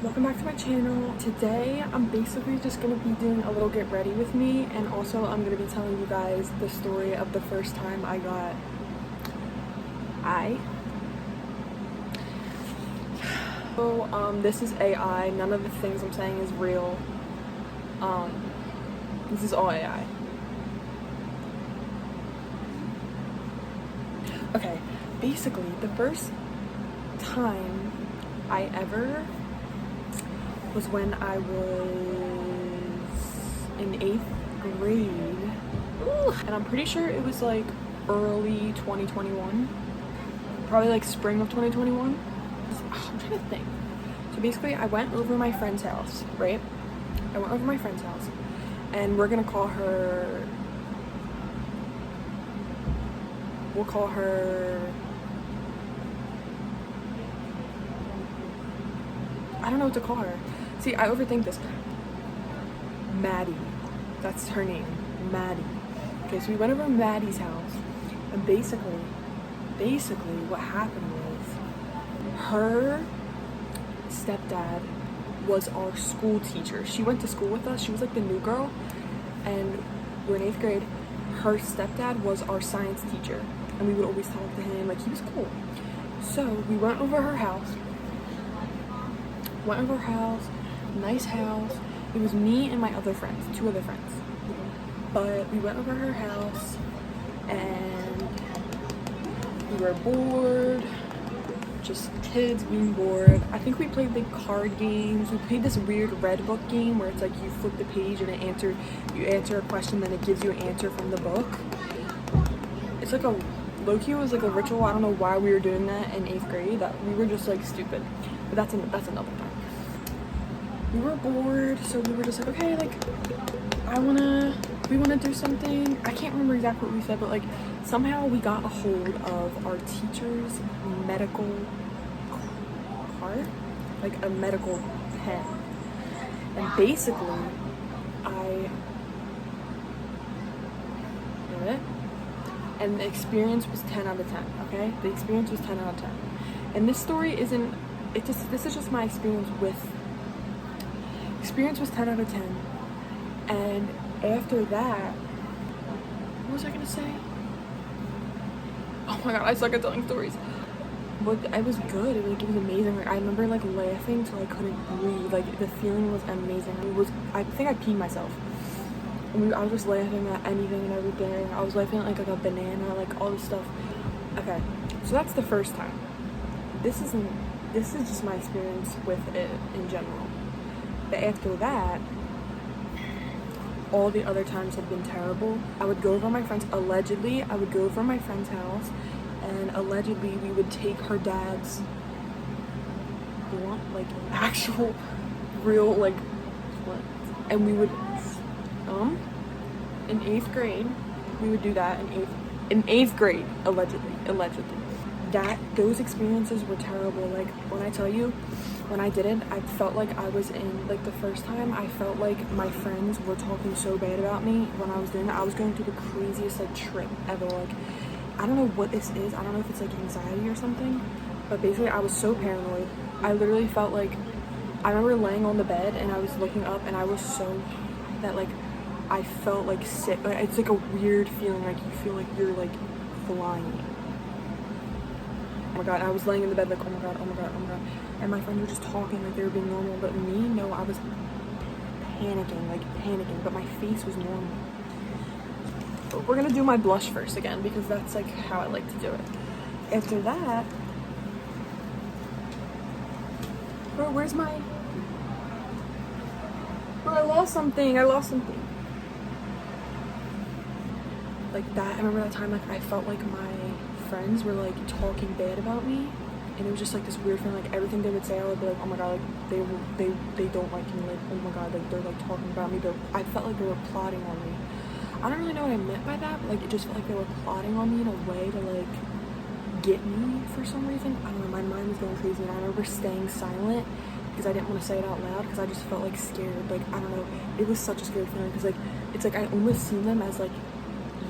welcome back to my channel. Today I'm basically just gonna be doing a little get ready with me, and also I'm gonna be telling you guys the story of the first time I got So this is AI. None of the things I'm saying is real. This is all AI. Okay, basically the first time I ever was when I was in 8th grade. Ooh. And I'm pretty sure it was like early 2021, probably like spring of 2021. I'm trying to think. So basically I went over my friend's house, right? I went over my friend's house, and we'll call her, I don't know what to call her. See, I overthink this. Maddie. That's her name. Maddie. Okay, so we went over to Maddie's house, and basically what happened was her stepdad was our school teacher. She went to school with us. She was like the new girl, and we're in 8th grade. Her stepdad was our science teacher, and we would always talk to him. Like, he was cool. So we went over her house. Nice house. It was me and my other friends, 2 other friends. But we went over her house, and we were bored. Just kids being bored. I think we played like card games. We played this weird red book game where it's like you flip the page and you answer a question, then it gives you an answer from the book. It's like a low-key, was like a ritual. I don't know why we were doing that in 8th grade. That we were just like stupid. But that's another time. We were bored, so we were just like, okay, like we wanna do something. I can't remember exactly what we said, but like somehow we got a hold of our teacher's medical card, like a medical pen, and basically I did it, and the experience was 10 out of 10. Okay, the experience was 10 out of 10, and this story isn't. This is just my experience with. Experience was 10 out of 10, and after that, what was I gonna say? Oh my god, I suck at telling stories. But it was good. It was amazing. Like, I remember like laughing till I couldn't breathe. Like, the feeling was amazing. I think I peed myself. I was just laughing at anything and everything. I was laughing at like a banana, like all this stuff. Okay, so that's the first time. This is just my experience with it in general. But after that, all the other times have been terrible. I would go over my friend's house, and allegedly we would take her dad's like actual real like what, and we would in 8th grade we would do that in 8th grade, allegedly. Those experiences were terrible. Like, when I tell you, when I did it, I felt like I was in, like, the first time, I felt like my friends were talking so bad about me when I was doing it. I was going through the craziest, like, trip ever. Like, I don't know what this is. I don't know if it's, like, anxiety or something, but basically I was so paranoid. I literally felt like, I remember laying on the bed, and I was looking up, and I was so, that, like, I felt, like, sick. Like, it's, like, a weird feeling, like, you feel like you're, like, flying. Oh my god, I was laying in the bed like, oh my god, and my friends were just talking like they were being normal, but me, no, I was panicking, but my face was normal. But we're gonna do my blush first again, because that's like how I like to do it. After that, bro, I lost something. Like that, I remember that time, like, I felt like my friends were like talking bad about me, and it was just like this weird feeling. Like, everything they would say, I would be like, oh my god, like they don't like me, like, oh my god, like they're like talking about me. I felt like they were plotting on me. I don't really know what I meant by that, but like it just felt like they were plotting on me in a way to like get me for some reason. I don't know, my mind was going crazy, and I remember staying silent because I didn't want to say it out loud, because I just felt like scared. Like, I don't know, it was such a scary feeling, because like it's like I almost seen them as like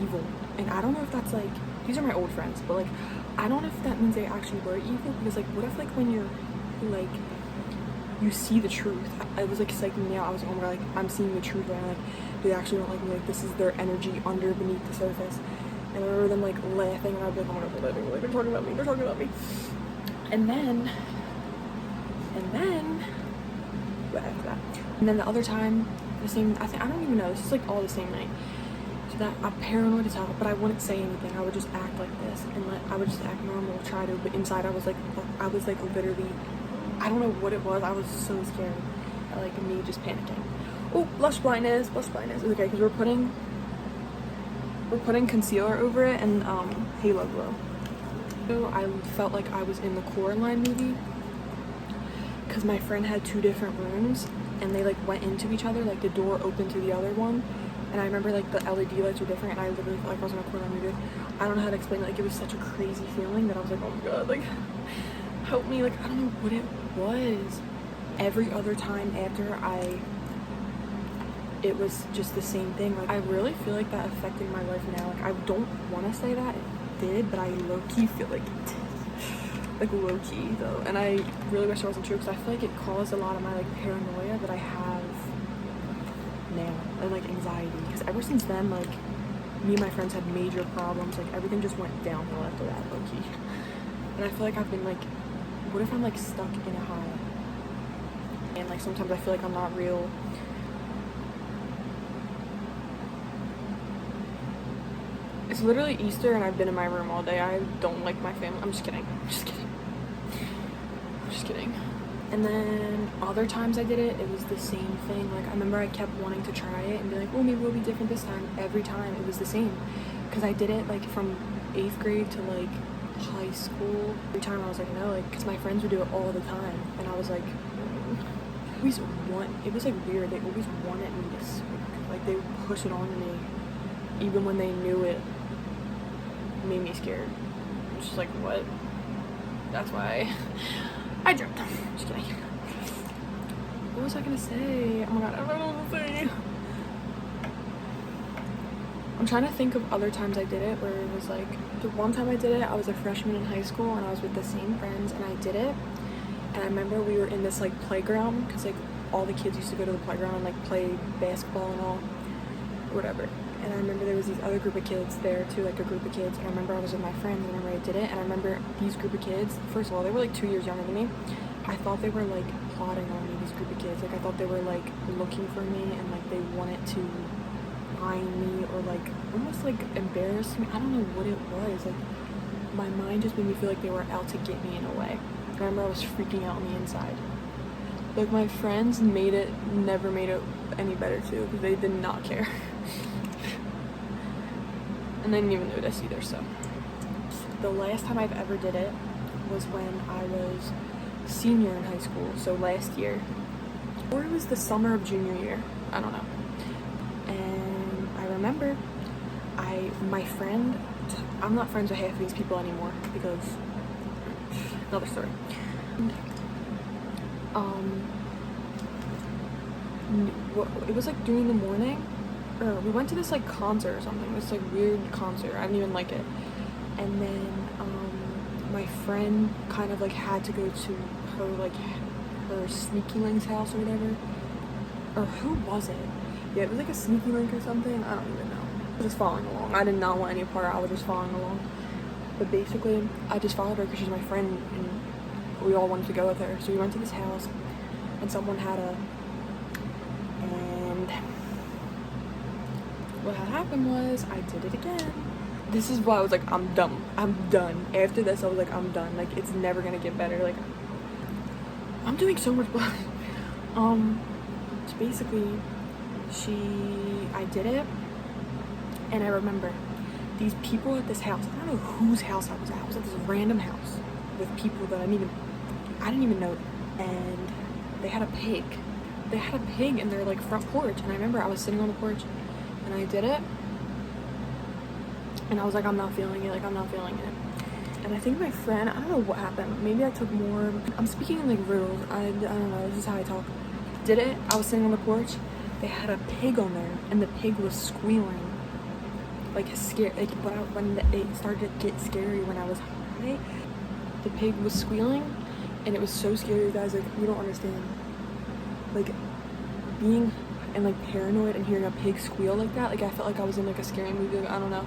evil, and I don't know if that's like, these are my old friends, but like I don't know if that means they actually were evil, because like what if like when you're like you see the truth. It was like psyching me out. I was like, oh my god, like I'm seeing the truth right now. Like they actually don't like me. Like this is their energy under beneath the surface. And I remember them like laughing, and I'd be like, oh my god, they're laughing. Like they're talking about me. They're talking about me. And then what after that? And then the other time, the same. I don't even know. This is like all the same night. So that I'm paranoid as hell, but I wouldn't say anything. I would just act like this, and I would just act normal, try to. But inside, I was like literally. I don't know what it was. I was so scared. Like me just panicking. Oh, blush blindness. Blush blindness. It's okay because we're putting concealer over it and halo glow. So I felt like I was in the Coraline movie because my friend had 2 different rooms and they like went into each other. Like the door opened to the other one, and I remember like the LED lights were different, and I literally felt like I was in a Coraline movie. I don't know how to explain it. Like it was such a crazy feeling that I was like, oh my god, like help me. Like I don't know what it was. Every other time after it was just the same thing. Like I really feel like that affected my life now. Like I don't want to say that it did, but I low-key feel like it did. Like low-key though, and I really wish it wasn't true because I feel like it caused a lot of my like paranoia that I have now, and like anxiety, because ever since then, like me and my friends had major problems. Like everything just went downhill after that, low-key. And I feel like I've been like, what if I'm like stuck in a high? And like sometimes I feel like I'm not real. It's literally Easter and I've been in my room all day. I don't like my family. I'm just kidding. I'm just kidding. I'm just kidding. And then other times I did it, it was the same thing. Like I remember I kept wanting to try it and be like, oh, maybe it'll be different this time. Every time it was the same. Because I did it like from 8th grade to like high school. Every time I was like, no, like, because my friends would do it all the time. And I was like, it was like weird. They always wanted me to smoke. Like they would push it on me even when they knew it made me scared. I'm just like, what? That's why I dreamt. Just kidding. What was I gonna say? Oh my god, I don't know what to say. I'm trying to think of other times I did it where it was like, the one time I did it, I was a freshman in high school and I was with the same friends and I did it. And I remember we were in this like playground because like all the kids used to go to the playground and like play basketball and all, whatever. And I remember there was these other group of kids there too, like a group of kids. And I remember I was with my friends whenever I did it. And I remember these group of kids, first of all, they were like 2 years younger than me. I thought they were like plotting on me, these group of kids. Like I thought they were like looking for me and like they wanted to find me or like almost like embarrass me. I don't know what it was. Like my mind just made me feel like they were out to get me in a way. I remember I was freaking out on the inside. Like my friends never made it any better too, because they did not care. And they didn't even notice either. So the last time I've ever did it was when I was senior in high school, so last year, or it was the summer of junior year, I don't know. And I remember my friend, I'm not friends with half of these people anymore because another story. It was like during the morning, or we went to this like concert or something, this like weird concert. I didn't even like it. And then my friend kind of like had to go to her sneaky link's house or whatever. Or who was it? Yeah, it was like a sneaky link or something. I don't even know. I was just following along. I did not want any part. I was just following along. But basically, I just followed her because she's my friend and we all wanted to go with her. So we went to this house and someone had and what had happened was I did it again. This is why I was like, I'm done. After this, I was like, I'm done. Like, it's never gonna get better. Like, I'm doing so much better. So basically, I did it, and I remember these people at this house. I don't know whose house I was at. I was at this random house with people that I didn't even know, and they had a pig. They had a pig in their like front porch, and I remember I was sitting on the porch, and I did it. And I was like, I'm not feeling it, I'm not feeling it. And I think my friend, I don't know what happened. Maybe I took more. I'm speaking in like riddles. I don't know, this is how I talk. Did it, I was sitting on the porch. They had a pig on there, and the pig was squealing. Like scared, like when it started to get scary when I was high. The pig was squealing, and it was so scary, you guys, like, you don't understand. like being and like paranoid and hearing a pig squeal like that. Like I felt like I was in like a scary movie. Like, I don't know.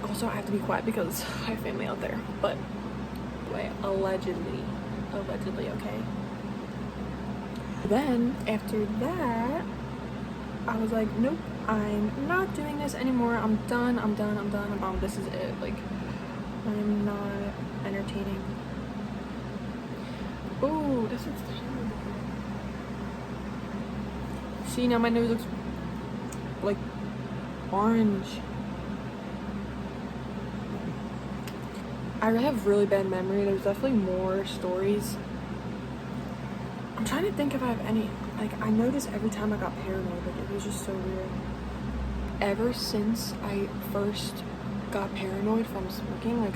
Also, I have to be quiet because I have family out there. But wait, allegedly, okay. Then after that, I was like, nope, I'm not doing this anymore. I'm done. This is it. Like, I'm not entertaining. Oh, this looks terrible. See, now my nose looks like orange. I have really bad memory. There's definitely more stories. I'm trying to think if I have any. Like, I noticed every time I got paranoid, like, it was just so weird. Ever since I first got paranoid from smoking, like,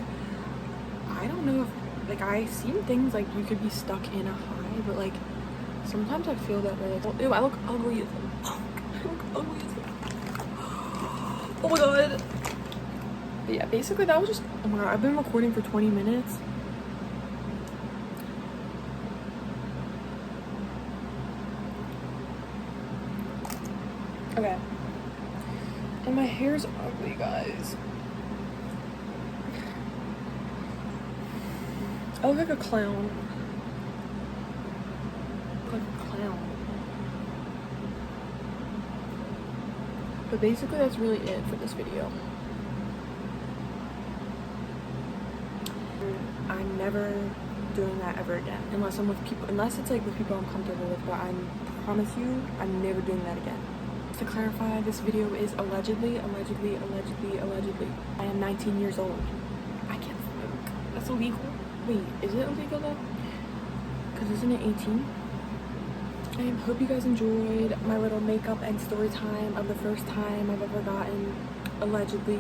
I don't know if, like, I've seen things like you could be stuck in a high, but like, sometimes I feel that way. Like, ew, I look ugly as fuck. I look ugly as fuck. Oh my god. But yeah, basically that was just, oh my god, I've been recording for 20 minutes. Okay. And my hair's ugly, guys. I look like a clown. Like a clown. But basically that's really it for this video. I'm never doing that ever again. Unless I'm with people, unless it's like with people I'm comfortable with, but I promise you, I'm never doing that again. To clarify, this video is allegedly. I am 19 years old. I can't smoke. That's illegal. Wait, is it illegal though? Because isn't it 18? I hope you guys enjoyed my little makeup and story time of the first time I've ever gotten allegedly.